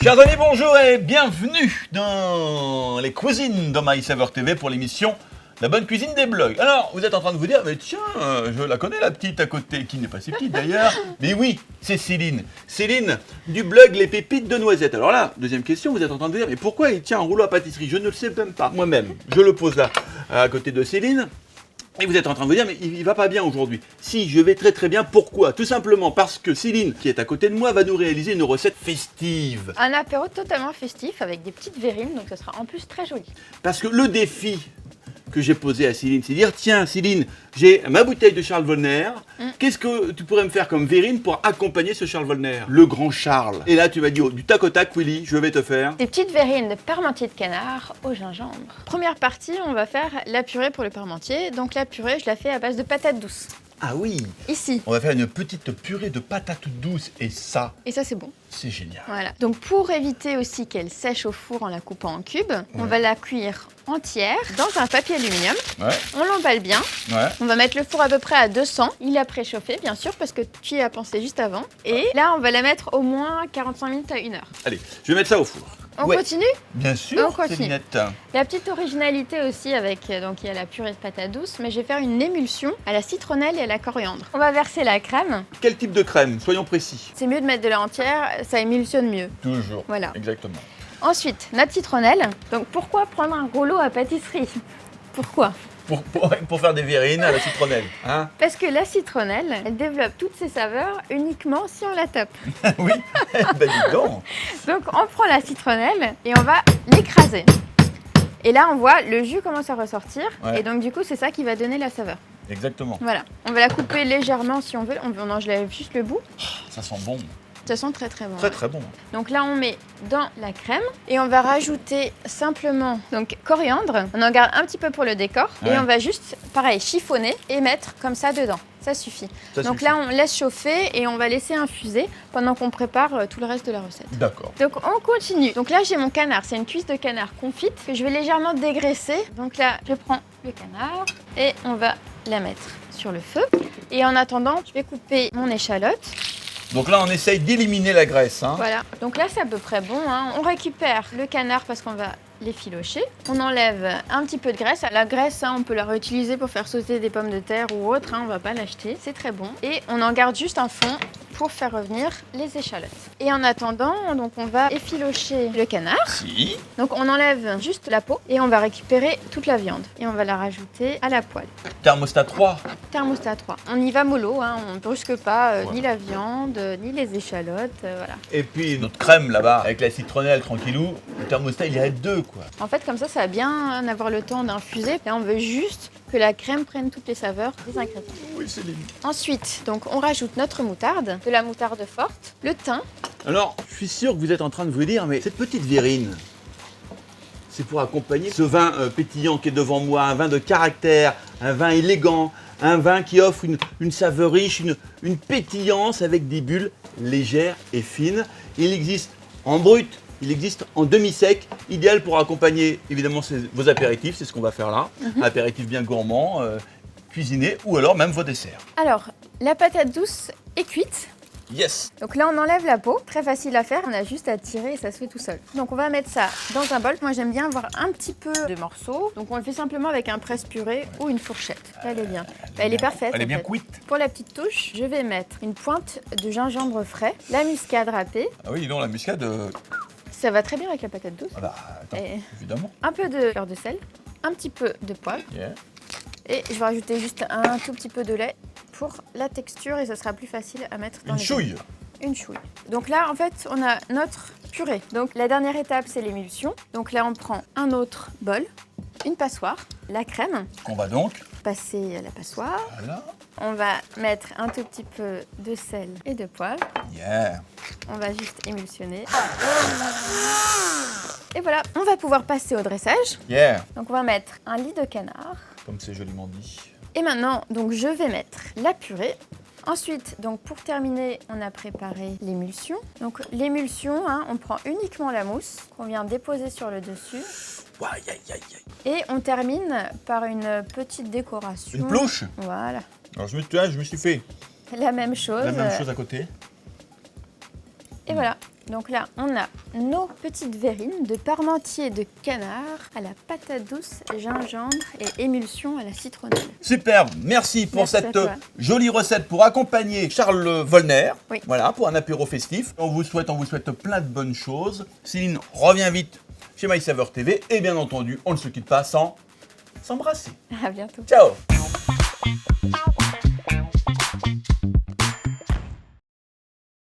Chers amis, bonjour et bienvenue dans les cuisines de MySaveur TV pour l'émission La bonne cuisine des blogs. Alors, vous êtes en train de vous dire, mais tiens, je la connais la petite à côté, qui n'est pas si petite d'ailleurs. Mais oui, c'est Céline. Céline du blog Les Pépites de Noisettes. Alors là, deuxième question, vous êtes en train de vous dire, mais pourquoi il tient un rouleau à pâtisserie? Je ne le sais même pas, moi-même. Je le pose là, à côté de Céline. Et vous êtes en train de vous dire, mais il va pas bien aujourd'hui. Si, je vais très très bien. Pourquoi? Tout simplement parce que Céline, qui est à côté de moi, va nous réaliser une recette festive. Un apéro totalement festif avec des petites verrines, donc ça sera en plus très joli. Parce que le défi que j'ai posé à Céline, c'est de dire, tiens Céline, j'ai ma bouteille de Charles Volner, qu'est-ce que tu pourrais me faire comme verrine pour accompagner ce Charles Volner? Le grand Charles. Et là tu m'as dit, oh, du tac au tac, Willy, je vais te faire. Des petites verrines de parmentier de canard au gingembre. Première partie, on va faire la purée pour le parmentier. Donc la purée, je la fais à base de patates douces. Ah oui, Ici. on va faire une petite purée de patates douces et ça, C'est bon. c'est génial. Voilà. Donc pour éviter aussi qu'elle sèche au four en la coupant en cubes, on va la cuire entière dans un papier aluminium. Ouais, On l'emballe bien. ouais. On va mettre le four à peu près à 200. Il a préchauffé, bien sûr, parce que tu y as pensé juste avant. Et là, on va la mettre au moins 45 minutes à 1 heure. Allez, je vais mettre ça au four. On Ouais. continue? Bien sûr, On continue. Célinette. La petite originalité aussi avec, donc il y a la purée de patates douces, mais je vais faire une émulsion à la citronnelle et à la coriandre. On va verser la crème. Quel type de crème? Soyons précis. C'est mieux de mettre de la entière, ça émulsionne mieux. Toujours. Voilà. Exactement. Ensuite, notre citronnelle. Donc pourquoi prendre un rouleau à pâtisserie? Pourquoi? Pour faire des verrines à la citronnelle, hein? Parce que la citronnelle, elle développe toutes ses saveurs uniquement si on la tape. Oui, ben dis donc. Donc on prend la citronnelle et on va l'écraser. Et là on voit le jus commence à ressortir, Ouais. et donc du coup c'est ça qui va donner la saveur. Exactement. Voilà, on va la couper légèrement si on veut, on enlève juste le bout. Ça sent bon. Ça sent très très bon. Très très bon. Donc là on met dans la crème et on va rajouter simplement donc coriandre. On en garde un petit peu pour le décor Ouais. et on va juste pareil chiffonner et mettre comme ça dedans. Ça suffit. Ça Donc suffit. là on laisse chauffer et on va laisser infuser pendant qu'on prépare tout le reste de la recette. D'accord. Donc on continue. Donc là j'ai mon canard, c'est une cuisse de canard confite que je vais légèrement dégraisser. Donc là je prends le canard et on va la mettre sur le feu. Et en attendant, je vais couper mon échalote. Donc là, on essaye d'éliminer la graisse, hein? Voilà, donc là c'est à peu près bon, hein. On récupère le canard parce qu'on va l'effilocher. On enlève un petit peu de graisse. La graisse, hein, on peut la réutiliser pour faire sauter des pommes de terre ou autre, hein, on va pas l'acheter, c'est très bon. Et on en garde juste un fond pour faire revenir les échalotes. Et en attendant, donc on va effilocher le canard. Si. Donc on enlève juste la peau et on va récupérer toute la viande. Et on va la rajouter à la poêle. Thermostat 3. Thermostat 3. On y va mollo, hein, on ne brusque pas Voilà. ni la viande, ni les échalotes, voilà. Et puis notre crème là-bas, avec la citronnelle tranquillou. Le thermostat, il est à 2, quoi. En fait, comme ça va bien avoir le temps d'infuser. Là, on veut juste que la crème prenne toutes les saveurs des ingrédients. Oui, Céline. Ensuite, donc, on rajoute notre moutarde, de la moutarde forte, le thym. Alors, je suis sûr que vous êtes en train de vous dire, mais cette petite verrine, c'est pour accompagner ce vin pétillant qui est devant moi, un vin de caractère, un vin élégant, un vin qui offre une saveur riche, une pétillance avec des bulles légères et fines. Il existe en brut, il existe en demi-sec, idéal pour accompagner évidemment vos apéritifs, c'est ce qu'on va faire là, apéritifs bien gourmands, cuisinés, ou alors même vos desserts. Alors, la patate douce est cuite. Yes. Donc là, on enlève la peau. Très facile à faire. On a juste à tirer et ça se fait tout seul. Donc on va mettre ça dans un bol. Moi, j'aime bien avoir un petit peu de morceaux. Donc on le fait simplement avec un presse-purée ou une fourchette. Là, elle est bien. Elle est parfaite. Elle est en bien fait. cuite. Pour la petite touche, je vais mettre une pointe de gingembre frais, la muscade râpée. Ah oui, non, la muscade, Ça va très bien avec la patate douce. ah bah, attends, Et évidemment. un peu de beurre de sel, un petit peu de poivre. Yeah. Et je vais rajouter juste un tout petit peu de lait pour la texture et ce sera plus facile à mettre dans Une les chouille. Une chouille. Donc là, en fait, on a notre purée. Donc la dernière étape, c'est l'émulsion. Donc là, on prend un autre bol, une passoire, la crème, Qu'on va donc, passer à la passoire. voilà, On va mettre un tout petit peu de sel et de poivre. yeah. On va juste émulsionner. Et voilà, on va pouvoir passer au dressage. Yeah, Donc on va mettre un lit de canard. comme c'est joliment dit. Et maintenant, donc je vais mettre la purée. Ensuite, donc pour terminer, on a préparé l'émulsion. Donc l'émulsion, hein, on prend uniquement la mousse qu'on vient déposer sur le dessus. Aïe, aïe, aïe, aïe. Et on termine par une petite décoration. Une plouche. Voilà. Alors je me suis fait La même chose. la même chose à côté. Et voilà. Donc là, on a nos petites verrines de parmentier de canard à la patate douce, gingembre et émulsion à la citronnelle. Superbe, merci pour Merci à cette toi. jolie recette pour accompagner Charles Volner. Oui. Voilà, pour un apéro festif. On vous souhaite plein de bonnes choses. Céline, reviens vite chez MySaver TV et bien entendu, on ne se quitte pas sans s'embrasser. À bientôt. Ciao.